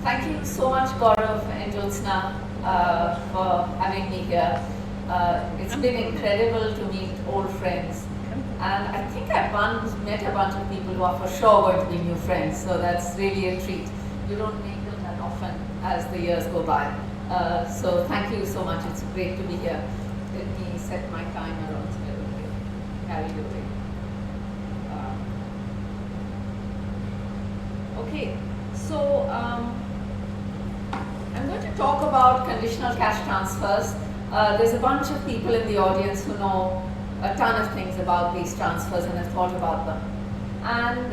Thank you so much, Gaurav and Jyotsna, for having me here. It's been incredible to meet old friends. And I think I've met a bunch of people who are for sure going to be new friends, so that's really a treat. You don't make them that often as the years go by. So thank you so much, it's great to be here. Let me set my timer on so I don't get carried away. Okay, so I'm going to talk about conditional cash transfers. There's a bunch of people in the audience who know a ton of things about these transfers and have thought about them. And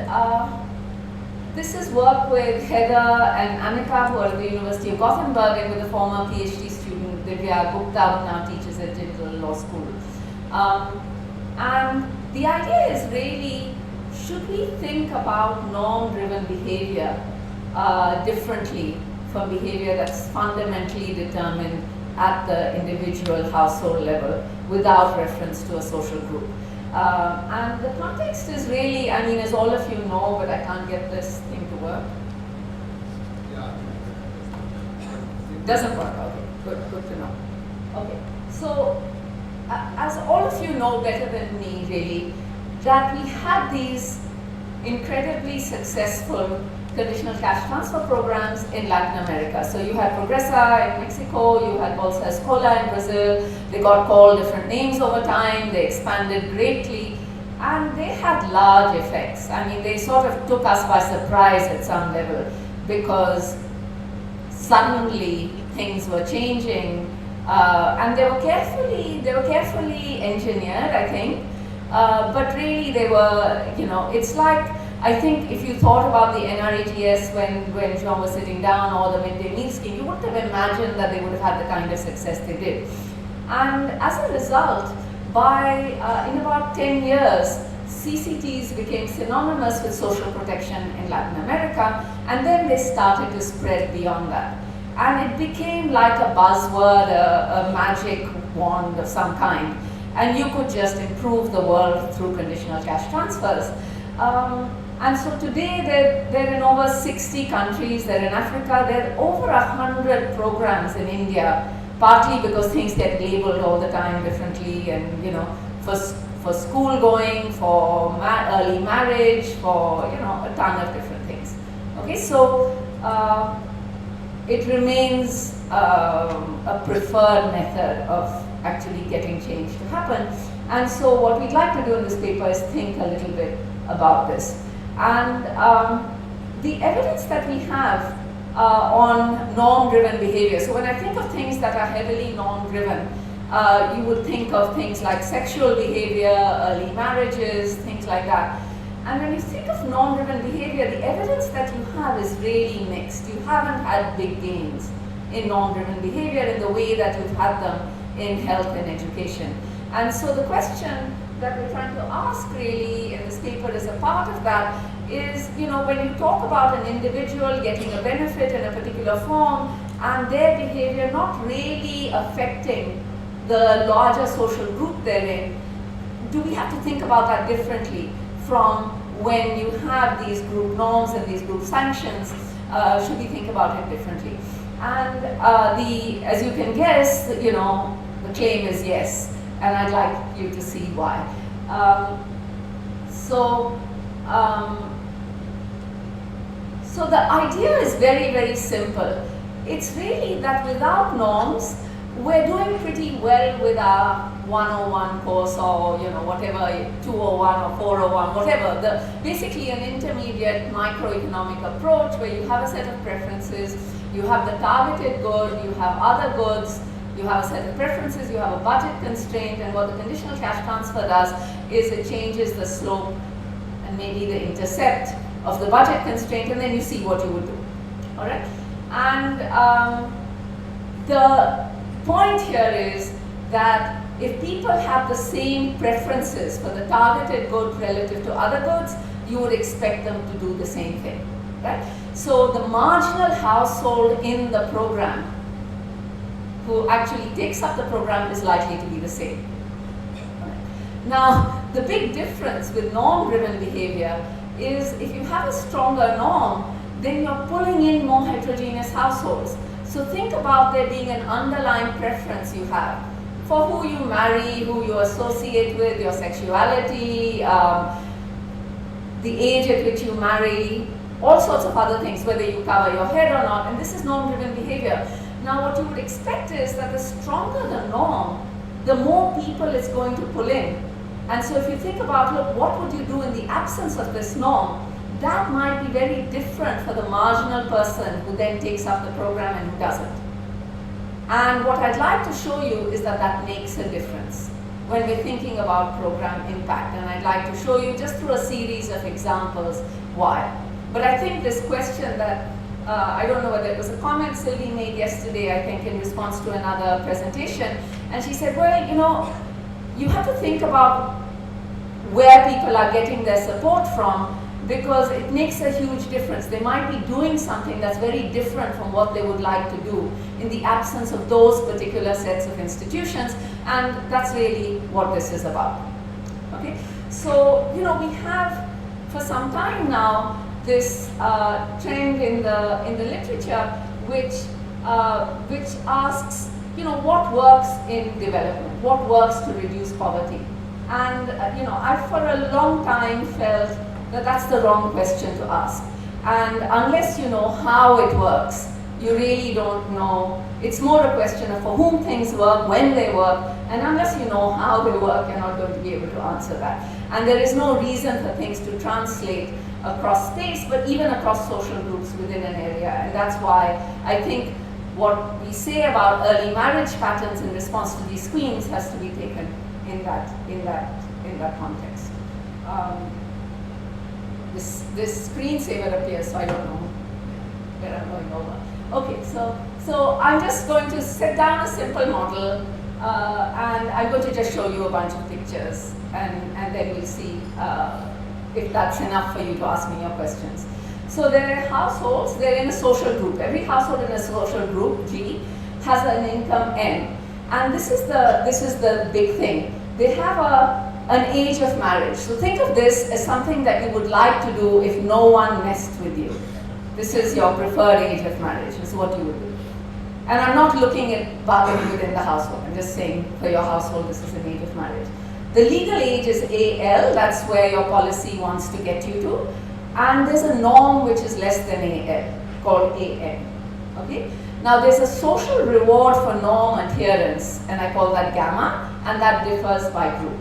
this is work with Heather and Annika, who are at the University of Gothenburg, and with a former PhD student, Divya Gupta, who now teaches at Digital Law School. And the idea is really, should we think about norm-driven behavior differently from behavior that's fundamentally determined at the individual household level without reference to a social group? And the context is really, I mean, as all of you know, but I can't get this thing to work. It doesn't work, okay, good to know. Okay, so as all of you know better than me really, that we had these incredibly successful conditional cash transfer programs in Latin America. So you had Progresa in Mexico, you had Bolsa Escola in Brazil. They got called different names over time, they expanded greatly, and they had large effects. I mean, they sort of took us by surprise at some level, because suddenly things were changing, and they were carefully engineered, I think. But really they were, you know, it's like, I think if you thought about the NREGS when Jean was sitting down, or the midday meal scheme, you wouldn't have imagined that they would have had the kind of success they did. And as a result, in about 10 years, CCTs became synonymous with social protection in Latin America, and then they started to spread beyond that. And it became like a buzzword, a magic wand of some kind. And you could just improve the world through conditional cash transfers. And so today they're in over 60 countries, they're in Africa, there are over 100 programs in India, partly because things get labeled all the time differently, and you know, for school going, for early marriage, for you know, a ton of different things. Okay, so it remains a preferred method of actually getting change to happen. And so what we'd like to do in this paper is think a little bit about this. And the evidence that we have on norm-driven behavior, so when I think of things that are heavily norm-driven, you would think of things like sexual behavior, early marriages, things like that. And when you think of norm-driven behavior, the evidence that you have is really mixed. You haven't had big gains in norm-driven behavior in the way that you've had them in health and education. And so the question that we're trying to ask really in this paper as a part of that is, you know, when you talk about an individual getting a benefit in a particular form and their behavior not really affecting the larger social group they're in, do we have to think about that differently from when you have these group norms and these group sanctions? Should we think about it differently? And as you can guess, you know, the claim is yes, and I'd like you to see why. So the idea is very, very simple. It's really that without norms, we're doing pretty well with our 101 course, or you know, whatever, 201 or 401, whatever. Basically an intermediate microeconomic approach where you have a set of preferences, you have the targeted good, you have other goods, you have a set of preferences, you have a budget constraint, and what the conditional cash transfer does is it changes the slope and maybe the intercept of the budget constraint, and then you see what you would do. All right? And the point here is that if people have the same preferences for the targeted good relative to other goods, you would expect them to do the same thing, right? So the marginal household in the program who actually takes up the program is likely to be the same. Now, the big difference with norm-driven behavior is if you have a stronger norm, then you're pulling in more heterogeneous households. So think about there being an underlying preference you have for who you marry, who you associate with, your sexuality, the age at which you marry, all sorts of other things, whether you cover your head or not, and this is norm-driven behavior. Now what you would expect is that the stronger the norm, the more people it's going to pull in. And so if you think about, look, what would you do in the absence of this norm, that might be very different for the marginal person who then takes up the program and who doesn't. And what I'd like to show you is that that makes a difference when we're thinking about program impact. And I'd like to show you just through a series of examples why. But I think this question that, I don't know whether it was a comment Sylvie made yesterday, I think in response to another presentation, and she said, well, you know, you have to think about where people are getting their support from, because it makes a huge difference. They might be doing something that's very different from what they would like to do in the absence of those particular sets of institutions, and that's really what this is about. Okay, so you know, we have for some time now this trend in the literature which asks, you know, what works in development, what works to reduce poverty, and you know, I for a long time felt that that's the wrong question to ask. And unless you know how it works, you really don't know. It's more a question of for whom things work, when they work, and unless you know how they work, you're not going to be able to answer that. And there is no reason for things to translate across space, but even across social groups within an area. And that's why I think what we say about early marriage patterns in response to these schemes has to be taken in that context. This screensaver appears, so I don't know where I'm going over. Okay, so I'm just going to set down a simple model, and I'm going to just show you a bunch of pictures, and then we'll see if that's enough for you to ask me your questions. So there are households, they're in a social group. Every household in a social group, G, has an income N. And this is the big thing. They have an age of marriage. So think of this as something that you would like to do if no one messed with you. This is your preferred age of marriage. This is what you would do. And I'm not looking at bargaining within the household. I'm just saying for your household, this is an age of marriage. The legal age is AL. That's where your policy wants to get you to. And there's a norm which is less than AL, called AN. Okay? Now there's a social reward for norm adherence, and I call that gamma, and that differs by group.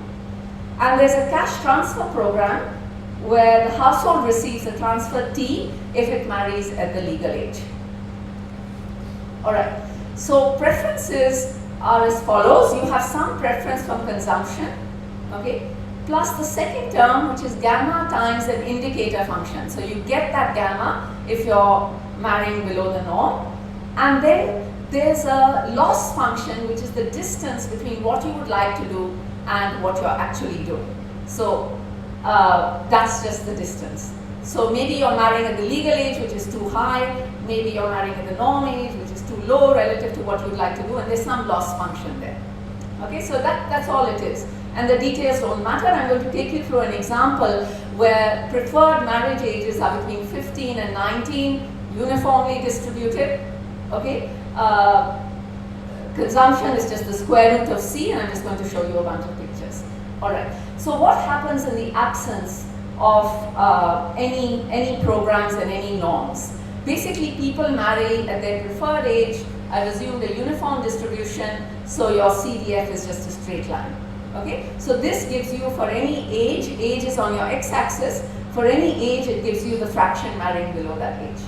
And there's a cash transfer program where the household receives a transfer T if it marries at the legal age. Alright, so preferences are as follows. You have some preference from consumption, okay, plus the second term, which is gamma times an indicator function. So you get that gamma if you're marrying below the norm. And then there's a loss function, which is the distance between what you would like to do and what you're actually doing. So that's just the distance. So maybe you're marrying at the legal age, which is too high. Maybe you're marrying at the norm age, which is too low relative to what you'd like to do. And there's some loss function there. Okay, so that's all it is. And the details don't matter. I'm going to take you through an example where preferred marriage ages are between 15 and 19, uniformly distributed. Okay, consumption is just the square root of C, and I'm just going to show you a bunch of pictures. All right. So what happens in the absence of any programs and any norms? Basically, people marry at their preferred age. I've assumed a uniform distribution, so your CDF is just a straight line. Okay. So this gives you for any age is on your x-axis. For any age, it gives you the fraction marrying below that age.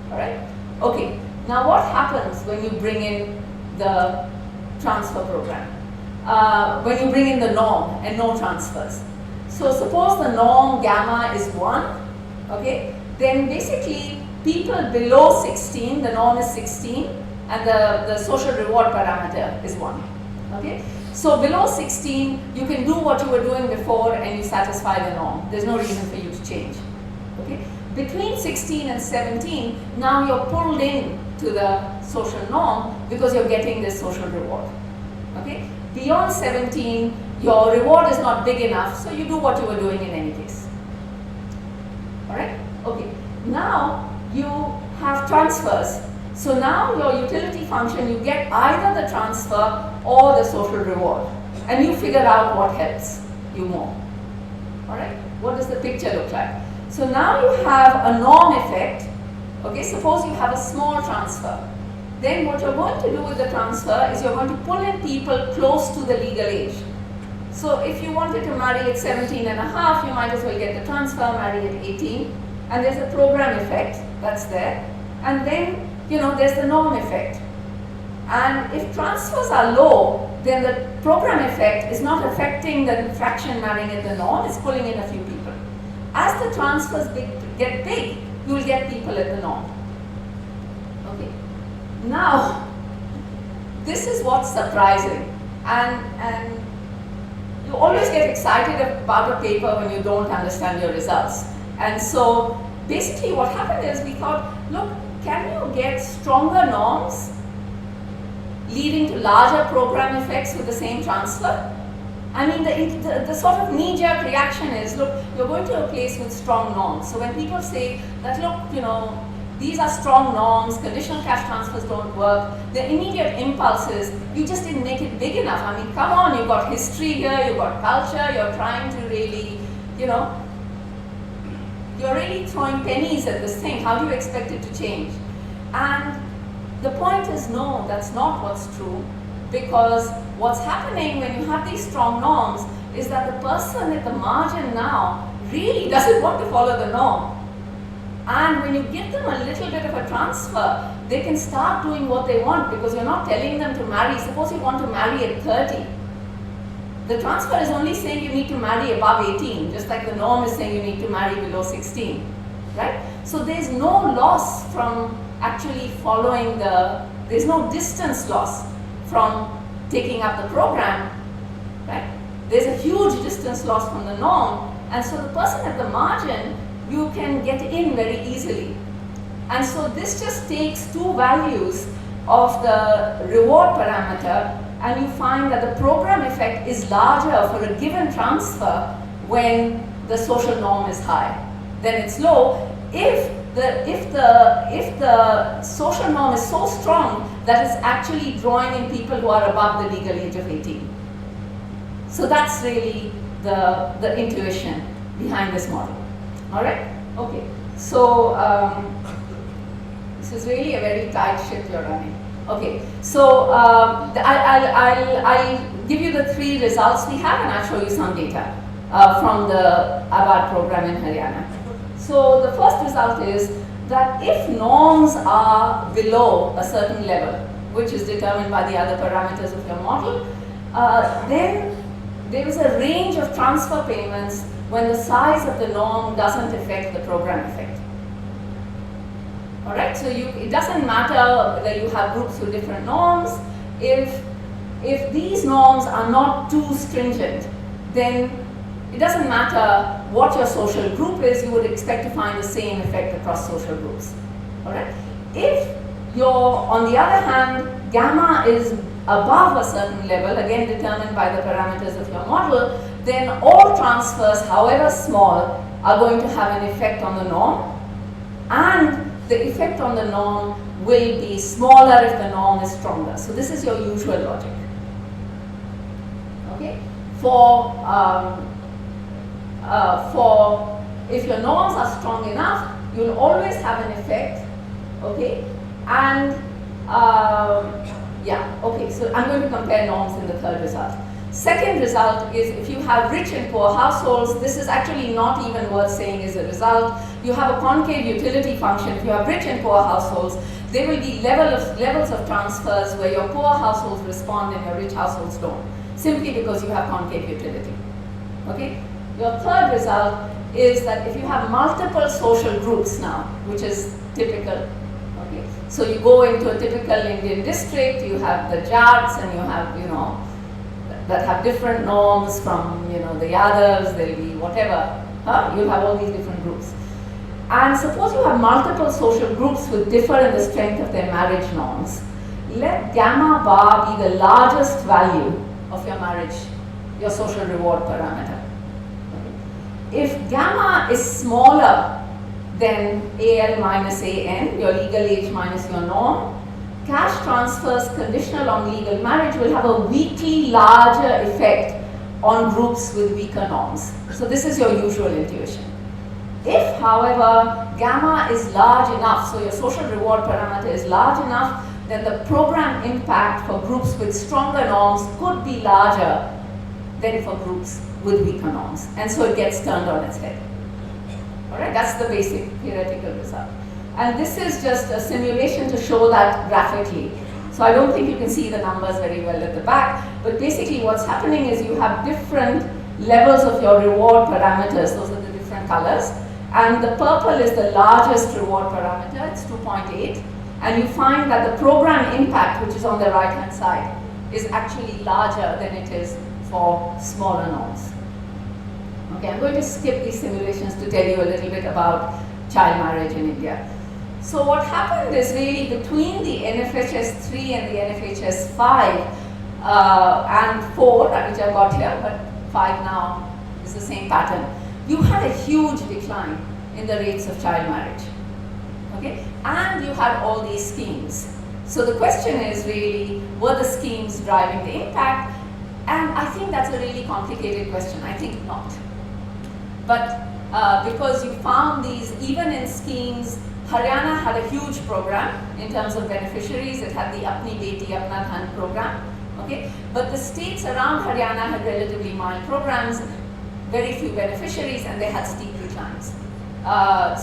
All right. Okay. Now what happens when you bring in the transfer program? When you bring in the norm and no transfers. So suppose the norm gamma is 1, okay? Then basically people below 16, the norm is 16, and the social reward parameter is 1, okay? So below 16, you can do what you were doing before and you satisfy the norm. There's no reason for you to change, okay? Between 16 and 17, now you're pulled in to the social norm because you're getting this social reward. Okay? Beyond 17, your reward is not big enough, so you do what you were doing in any case. Alright? Okay. Now, you have transfers. So now your utility function, you get either the transfer or the social reward. And you figure out what helps you more. All right? What does the picture look like? So now you have a norm effect. Okay, suppose you have a small transfer. Then what you're going to do with the transfer is you're going to pull in people close to the legal age. So if you wanted to marry at 17 and a half, you might as well get the transfer, marry at 18. And there's a program effect that's there. And then, there's the norm effect. And if transfers are low, then the program effect is not affecting the fraction marrying at the norm, it's pulling in a few people. As the transfers get big, you will get people at the norm. Okay. Now, this is what's surprising. And you always get excited about a paper when you don't understand your results. And so, basically what happened is we thought, look, can you get stronger norms leading to larger program effects with the same transfer? I mean, the sort of knee-jerk reaction is, look, you're going to a place with strong norms. So when people say that, look, these are strong norms, conditional cash transfers don't work, the immediate impulse is, you just didn't make it big enough. I mean, come on, you've got history here, you've got culture, you're trying to really, you're really throwing pennies at this thing. How do you expect it to change? And the point is, no, that's not what's true, because what's happening when you have these strong norms is that the person at the margin now really doesn't want to follow the norm. And when you give them a little bit of a transfer, they can start doing what they want, because you're not telling them to marry. Suppose you want to marry at 30. The transfer is only saying you need to marry above 18, just like the norm is saying you need to marry below 16, right? So there's no loss from actually following there's no distance loss from taking up the program, right? There's a huge distance loss from the norm, and so the person at the margin, you can get in very easily. And so this just takes two values of the reward parameter, and you find that the program effect is larger for a given transfer when the social norm is high. Then it's low if the social norm is so strong that it's actually drawing in people who are above the legal age of 18. So that's really the intuition behind this model. All right? Okay. So this is really a very tight ship you're running. Okay. So I'll give you the three results we have, and I'll show you some data from the ABAD program in Haryana. So the first result is that if norms are below a certain level, which is determined by the other parameters of your model, then there is a range of transfer payments when the size of the norm doesn't affect the program effect. All right, so it doesn't matter whether you have groups with different norms. If these norms are not too stringent, then it doesn't matter what your social group is, you would expect to find the same effect across social groups. All right? If on the other hand, gamma is above a certain level, again determined by the parameters of your model, then all transfers, however small, are going to have an effect on the norm, and the effect on the norm will be smaller if the norm is stronger. So this is your usual logic. Okay? For if your norms are strong enough, you'll always have an effect, okay? And okay, so I'm going to compare norms in the third result. Second result is if you have rich and poor households, this is actually not even worth saying is a result. You have a concave utility function. If you have rich and poor households, there will be levels of transfers where your poor households respond and your rich households don't, simply because you have concave utility, okay? Your third result is that if you have multiple social groups now, which is typical, okay? So you go into a typical Indian district, you have the Jats and you have, that have different norms from, the Yadavs, there'll be whatever, you'll have all these different groups. And suppose you have multiple social groups which differ in the strength of their marriage norms. Let gamma bar be the largest value of your marriage, your social reward parameter. If gamma is smaller then AL minus AN, your legal age minus your norm. Cash transfers conditional on legal marriage will have a weakly larger effect on groups with weaker norms. So this is your usual intuition. If, however, gamma is large enough, so your social reward parameter is large enough, then the program impact for groups with stronger norms could be larger than for groups with weaker norms. And so it gets turned on its head. All right, that's the basic theoretical result. And this is just a simulation to show that graphically. So I don't think you can see the numbers very well at the back, but basically what's happening is you have different levels of your reward parameters. Those are the different colors. And the purple is the largest reward parameter, it's 2.8. And you find that the program impact, which is on the right-hand side, is actually larger than it is for smaller norms. Okay, I'm going to skip these simulations to tell you a little bit about child marriage in India. So what happened is really between the NFHS 3 and the NFHS 5 and 4, which I've got here, but 5 now is the same pattern, you had a huge decline in the rates of child marriage. Okay? And you had all these schemes. So the question is really, were the schemes driving the impact? And I think that's a really complicated question. I think not. But because you found these, even in schemes, Haryana had a huge program in terms of beneficiaries. It had the Apni Beti Apna Dhan program. Okay? But the states around Haryana had relatively mild programs, very few beneficiaries, and they had steep declines.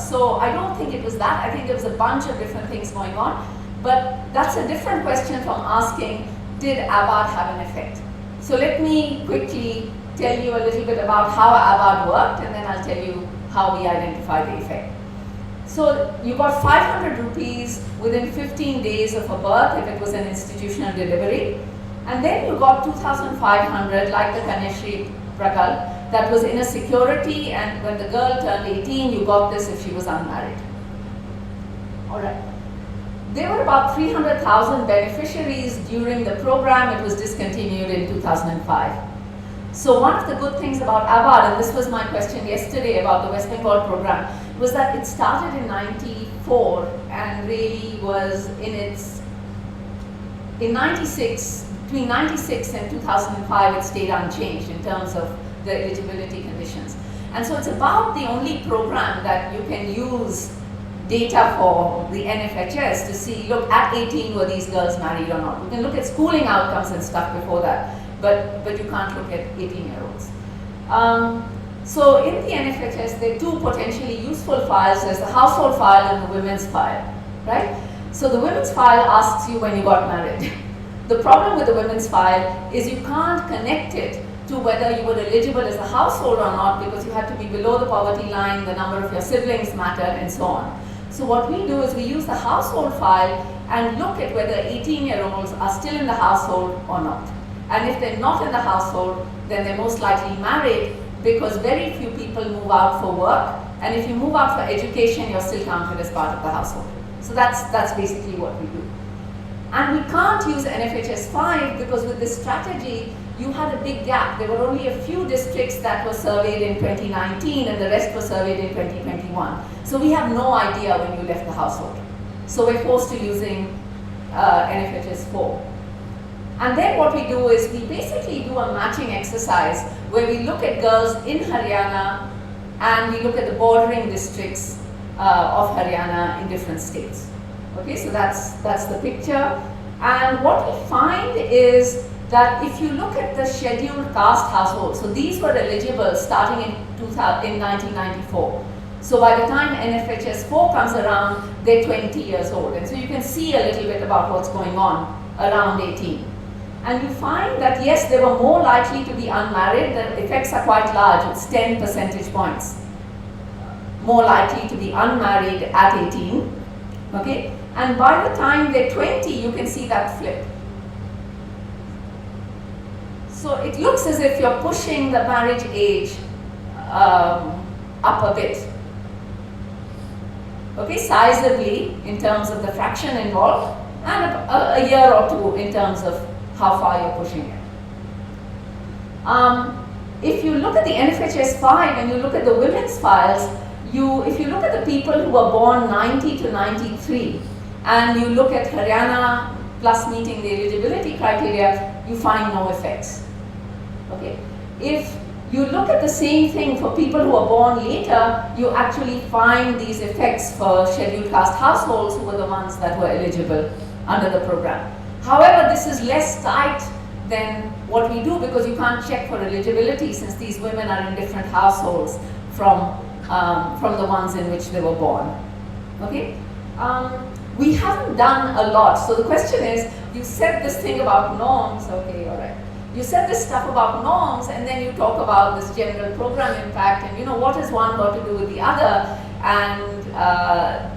So I don't think it was that. I think there was a bunch of different things going on. But that's a different question from asking, did ABAD have an effect? So let me quickly tell you a little bit about how ABAD worked, and then I'll tell you how we identify the effect. So you got 500 rupees within 15 days of a birth if it was an institutional delivery. And then you got 2,500 like the Kaneshri Prakal that was in a security, and when the girl turned 18, you got this if she was unmarried. All right. There were about 300,000 beneficiaries during the program. It was discontinued in 2005. So one of the good things about ABAD, and this was my question yesterday about the West Bengal program, was that it started in 94 and really was in 96, between 96 and 2005 it stayed unchanged in terms of the eligibility conditions. And so it's about the only program that you can use data for the NFHS to see, look, at 18 were these girls married or not. You can look at schooling outcomes and stuff before that, but you can't look at 18-year-olds. So in the NFHS, there are two potentially useful files. There's the household file and the women's file, right? So the women's file asks you when you got married. The problem with the women's file is you can't connect it to whether you were eligible as a household or not, because you had to be below the poverty line, the number of your siblings mattered, and so on. So what we do is we use the household file and look at whether 18-year-olds are still in the household or not. And if they're not in the household, then they're most likely married, because very few people move out for work. And if you move out for education, you're still counted as part of the household. So that's basically what we do. And we can't use NFHS 5 because with this strategy, you had a big gap. There were only a few districts that were surveyed in 2019 and the rest were surveyed in 2021. So we have no idea when you left the household. So we're forced to using NFHS 4. And then what we do is we basically do a matching exercise where we look at girls in Haryana and we look at the bordering districts of Haryana in different states. Okay, so that's the picture. And what we find is that if you look at the scheduled caste households, so these were eligible starting in 1994. So by the time NFHS 4 comes around, they're 20 years old. And so you can see a little bit about what's going on around 18. And you find that yes, they were more likely to be unmarried. The effects are quite large. It's 10 percentage points. More likely to be unmarried at 18. Okay? And by the time they're 20, you can see that flip. So it looks as if you're pushing the marriage age up a bit. Okay, sizably in terms of the fraction involved, and a year or two in terms of how far you're pushing it. If you look at the NFHS 5 and you look at the women's files, if you look at the people who were born 90 to 93, and you look at Haryana plus meeting the eligibility criteria, you find no effects. Okay. If you look at the same thing for people who are born later, you actually find these effects for scheduled caste households who were the ones that were eligible under the program. However, this is less tight than what we do because you can't check for eligibility since these women are in different households from the ones in which they were born. Okay? We haven't done a lot. So the question is, you said this thing about norms, okay, all right. You said this stuff about norms and then you talk about this general program impact and what has one got to do with the other, and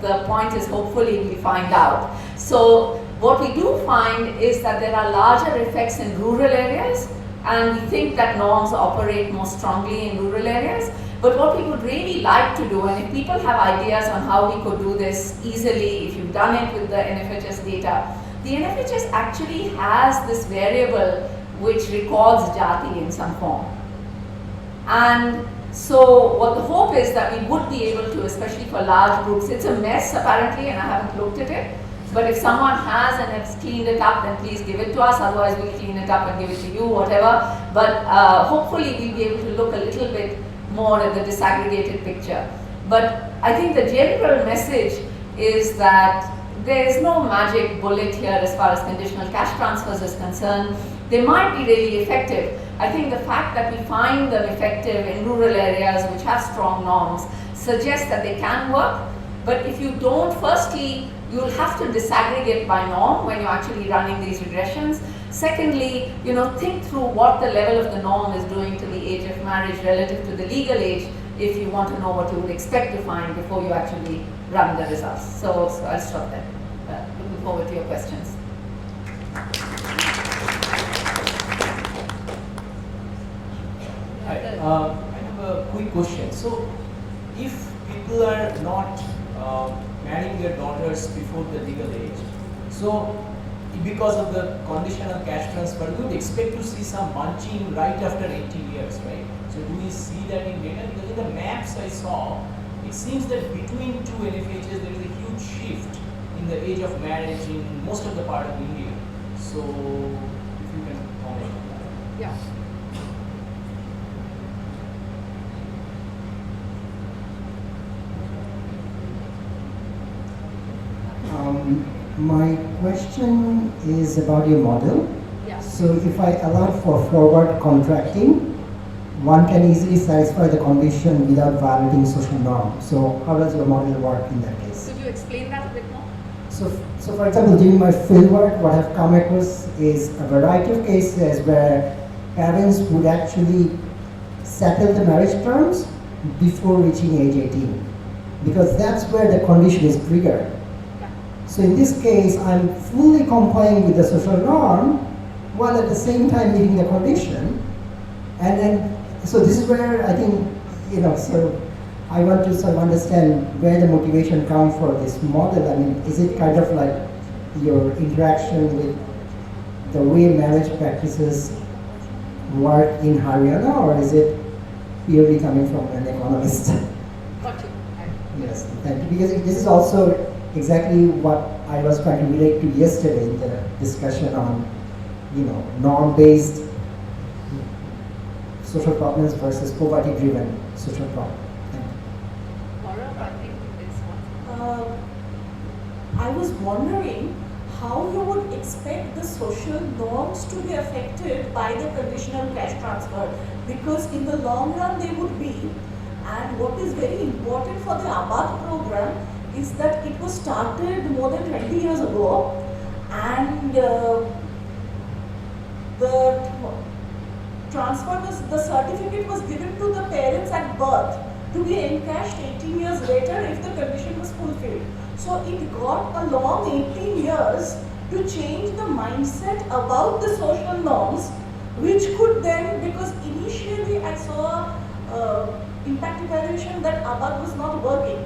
the point is hopefully we find out. So what we do find is that there are larger effects in rural areas, and we think that norms operate more strongly in rural areas. But what we would really like to do, and if people have ideas on how we could do this easily, if you've done it with the NFHS data, the NFHS actually has this variable which records jati in some form. And so what the hope is that we would be able to, especially for large groups, it's a mess apparently and I haven't looked at it, but if someone has and has cleaned it up, then please give it to us, otherwise we'll clean it up and give it to you, whatever. But hopefully we'll be able to look a little bit more at the disaggregated picture. But I think the general message is that there is no magic bullet here as far as conditional cash transfers is concerned. They might be really effective. I think the fact that we find them effective in rural areas which have strong norms suggests that they can work. But if you don't, firstly, you'll have to disaggregate by norm when you're actually running these regressions. Secondly, think through what the level of the norm is doing to the age of marriage relative to the legal age if you want to know what you would expect to find before you actually run the results. So I'll stop there. Looking forward to your questions. Hi, I have a quick question. So, if people are not marrying their daughters before the legal age, so because of the conditional cash transfer, we would expect to see some bunching right after 18 years, right? So, do we see that in data? Because in the maps I saw, it seems that between two NFHs there is a huge shift in the age of marriage in most of the part of India. So, if you can comment on that. Yeah. My question is about your model. Yeah. So if I allow for forward contracting, one can easily satisfy the condition without violating social norm. So how does your model work in that case? Could you explain that a bit more? So for example, during my fieldwork, what I've come across is a variety of cases where parents would actually settle the marriage terms before reaching age 18, because that's where the condition is triggered. So in this case, I'm fully complying with the social norm while at the same time meeting the condition. And then, so this is where I think, so I want to sort of understand where the motivation comes for this model. I mean, is it kind of like your interaction with the way marriage practices work in Haryana, or is it purely coming from an economist? Got you. Yes, thank you. Because this is also exactly what I was trying to relate to yesterday in the discussion on, norm-based social problems versus poverty-driven social problems. Laura, I think this one. I was wondering how you would expect the social norms to be affected by the conditional cash transfer, because in the long run they would be. And what is very important for the Abad program is that it was started more than 20 years ago, and the certificate was given to the parents at birth to be encashed 18 years later if the condition was fulfilled. So it got a long 18 years to change the mindset about the social norms, which could then, because initially I saw impact evaluation that Abad was not working.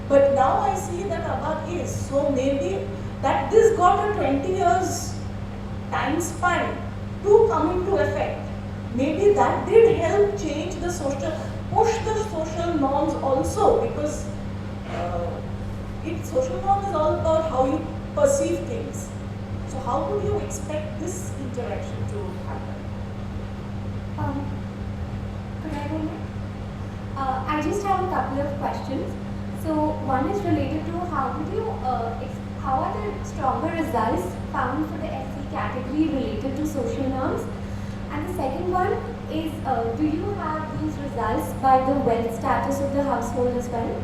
But now I see that Abad is. So maybe that this got a 20 years time span to come into effect. Maybe that did help change the social. push the social norms also, because social norm is all about how you perceive things. So how would you expect this interaction to happen? Could I go next? I just have a couple of questions. So one is related to how are the stronger results found for the SC category related to social norms? And the second one is, do you have these results by the wealth status of the household as well?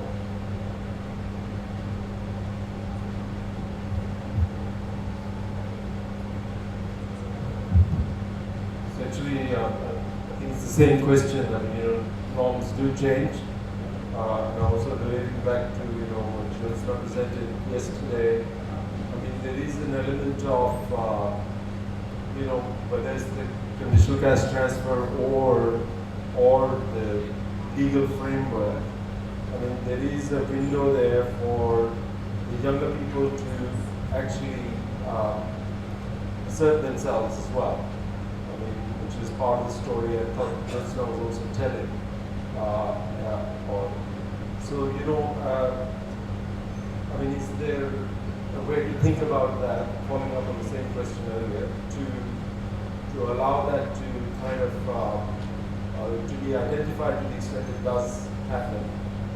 So actually, I think it's the same question. I mean, norms do change. And also relating back to, what was represented yesterday, I mean, there is an element of, whether it's the conditional cash transfer or the legal framework. I mean, there is a window there for the younger people to actually assert themselves as well. I mean, which is part of the story I thought Jyotsna was also telling. I mean, is there a way to think about that, following up on the same question earlier, to allow that to kind of to be identified to the extent it does happen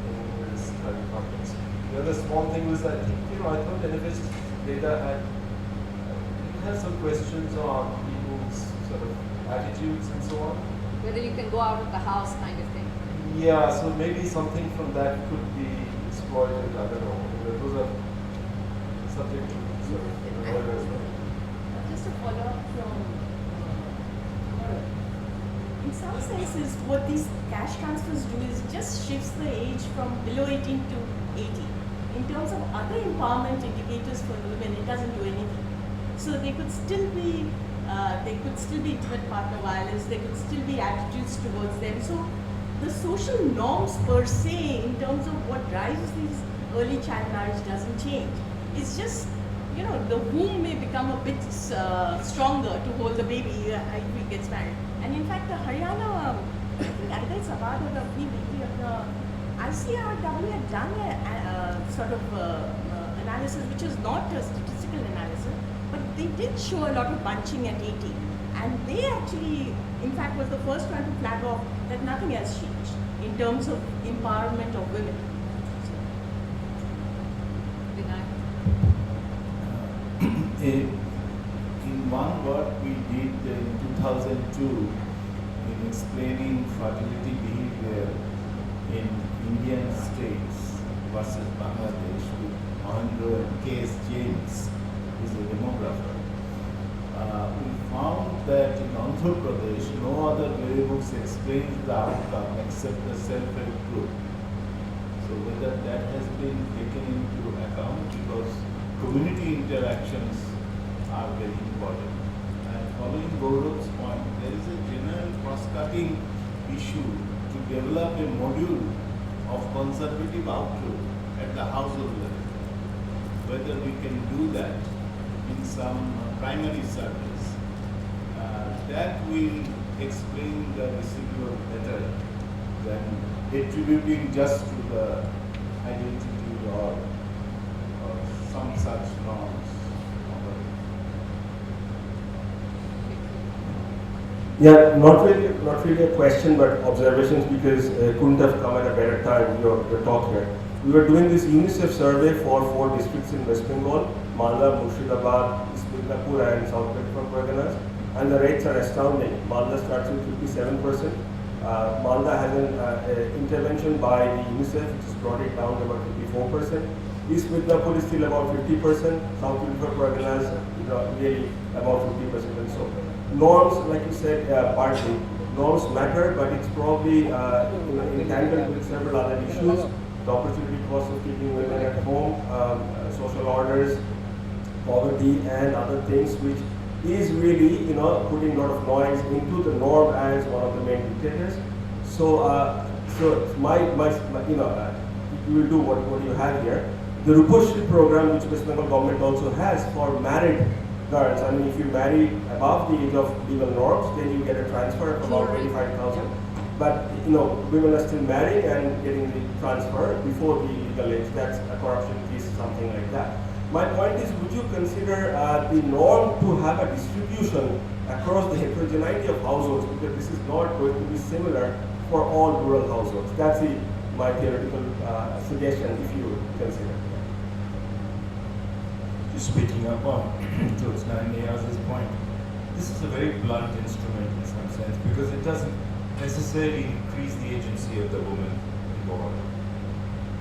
in this kind of context. The other small thing was I think, I thought NFS data had some questions on people's sort of attitudes and so on. Whether you can go out of the house kind of thing. Yeah, so maybe something from that could be exploited, I don't know. Those are subject to sort of as well. Just to follow up from, in some senses, what these cash transfers do is just shifts the age from below 18 to 80. In terms of other empowerment indicators for women, it doesn't do anything. So they could still be intimate partner violence, there could still be attitudes towards them. So the social norms per se, in terms of what drives these early child marriage, doesn't change. It's just, the womb may become a bit stronger to hold the baby if he gets married. And in fact, the Haryana, I think Adai Sabad or the PBT of the ICRW had done a sort of analysis, which is not a statistical analysis, but they did show a lot of bunching at 80. And they actually, in fact, was the first one to flag off that nothing has changed in terms of empowerment of women. In one work we did in 2002 in explaining fertility behavior in Indian states versus Bangladesh with Mahendra K.S. James, who is a demographer. We found that in Andhra Pradesh, no other variables explains the outcome except the self-help group. So whether that has been taken into account, because community interactions are very important. And following Gaurav's point, there is a general cross-cutting issue to develop a module of conservative outlook at the household level. Whether we can do that in some primary surveys, that will explain the residual better than attributing just to the identity or some such norms. Yeah, not really a question, but observations, because couldn't have come at a better time, your talk here. We were doing this UNICEF survey for 4 districts in West Bengal, Malda, Murshidabad, East Midnapur and South 24 Parganas, and the rates are astounding. Malda starts with 57%. Malda has an intervention by the UNICEF, which has brought it down to about 54%. East Midnapur is still about 50%, South 24 Parganas, really about 50% and so. Norms, like you said, partly, norms matter, but it's probably entangled with several other issues. The opportunity cost of keeping women at home, social orders, poverty, and other things, which is really, putting a lot of noise into the norm as one of the main dictators. So, you will do what you have here. The Ruposhri program, which West Bengal government also has for married girls. I mean, if you marry above the age of legal norms, then you get a transfer of about 25,000. but women are still marrying and getting the transfer before the legal age. That's a corruption case, something like that. My point is, would you consider the norm to have a distribution across the heterogeneity of households, because this is not going to be similar for all rural households? That's my theoretical suggestion, if you consider. Just picking up on Jyotsna and Niyaz's point, this is a very blunt instrument in some sense, because it doesn't necessarily increase the agency of the woman involved.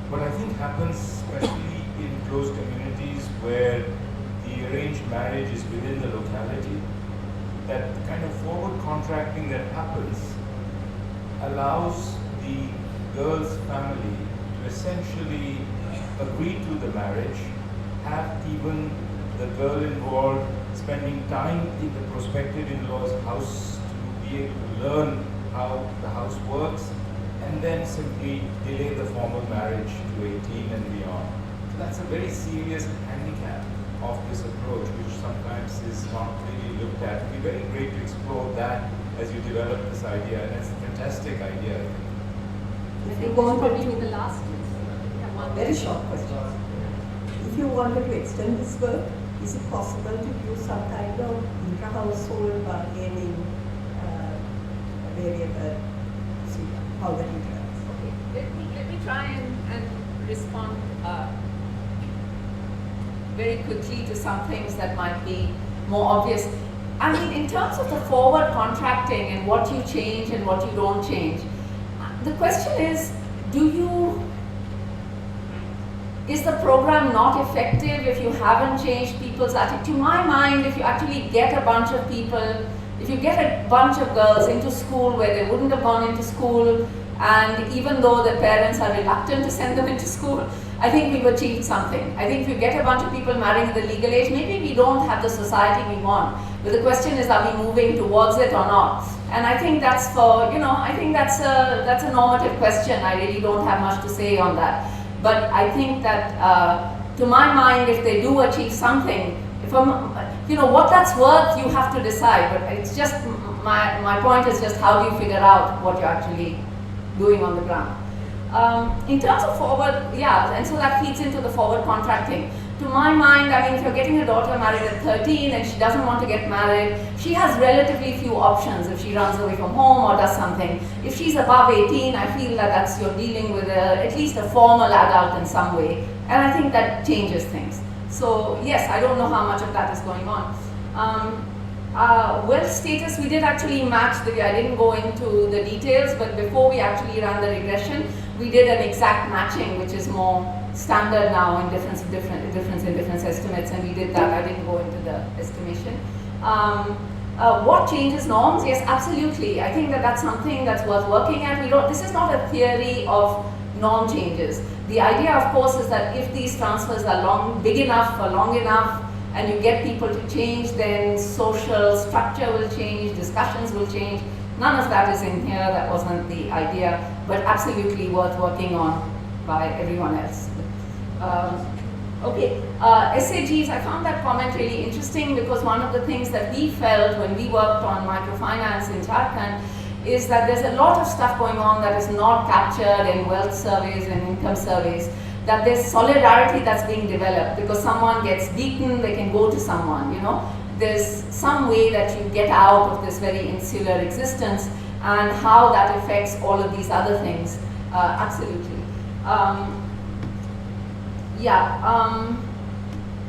What I think happens, especially in closed communities where the arranged marriage is within the locality, that the kind of forward contracting that happens allows the girl's family to essentially agree to the marriage, have even the girl involved spending time in the prospective in-law's house to be able to learn how the house works, and then simply delay the formal marriage to 18 and beyond. So that's a very serious handicap of this approach, which sometimes is not really looked at. It would be very great to explore that as you develop this idea, and it's a fantastic idea, I think. If you wanted Maybe to, the last one. very short question. If you wanted to extend this work, is it possible to do some kind of intra-household bargaining variable, see how that interacts? Okay, let me try and respond very quickly to some things that might be more obvious. I mean, in terms of the forward contracting and what you change and what you don't change, the question is, is the program not effective if you haven't changed people's attitude? To my mind, if you actually get a bunch of people, if you get a bunch of girls into school where they wouldn't have gone into school, and even though their parents are reluctant to send them into school, I think we've achieved something. I think if you get a bunch of people marrying at the legal age, maybe we don't have the society we want. But the question is, are we moving towards it or not? And I think that's I think that's a normative question. I really don't have much to say on that. But I think that, to my mind, if they do achieve something, what that's worth, you have to decide. But it's just, my point is just, how do you figure out what you're actually doing on the ground? In terms of forward, and so that feeds into the forward contracting. To my mind, I mean, if you're getting a daughter married at 13 and she doesn't want to get married, she has relatively few options if she runs away from home or does something. If she's above 18, I feel that you're dealing with at least a formal adult in some way. And I think that changes things. So yes, I don't know how much of that is going on. Wealth status, we did actually match I didn't go into the details, but before we actually ran the regression, we did an exact matching, which is more standard now in difference in different estimates, and we did that. I didn't go into the estimation. What changes norms? Yes, absolutely. I think that's something that's worth working at. This is not a theory of norm changes. The idea, of course, is that if these transfers are big enough for long enough, and you get people to change, then social structure will change, discussions will change. None of that is in here. That wasn't the idea, but absolutely worth working on by everyone else. SAGs, I found that comment really interesting, because one of the things that we felt when we worked on microfinance in Jharkhand is that there's a lot of stuff going on that is not captured in wealth surveys and income surveys, that there's solidarity that's being developed, because someone gets beaten, they can go to someone, There's some way that you get out of this very insular existence, and how that affects all of these other things, absolutely.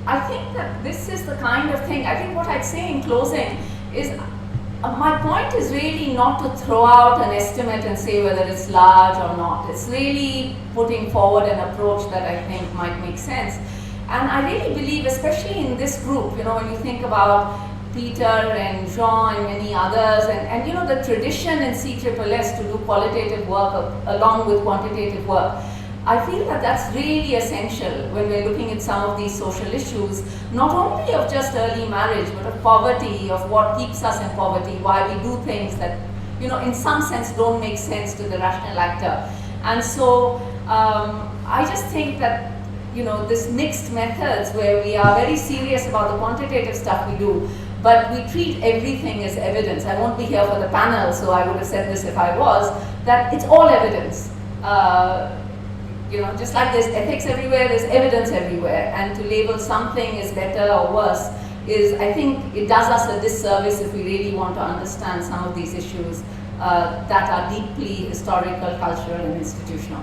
I think that this is the kind of thing, I think what I'd say in closing is, my point is really not to throw out an estimate and say whether it's large or not. It's really putting forward an approach that I think might make sense. And I really believe, especially in this group, when you think about Peter and Jean and many others, and the tradition in CSSS to do qualitative work along with quantitative work, I feel that that's really essential when we're looking at some of these social issues, not only of just early marriage, but of poverty, of what keeps us in poverty, why we do things that, in some sense don't make sense to the rational actor. And so I just think that, this mixed methods where we are very serious about the quantitative stuff we do, but we treat everything as evidence. I won't be here for the panel, so I would have said this if I was, that it's all evidence. Just like there's ethics everywhere, there's evidence everywhere, and to label something as better or worse I think it does us a disservice if we really want to understand some of these issues that are deeply historical, cultural, and institutional.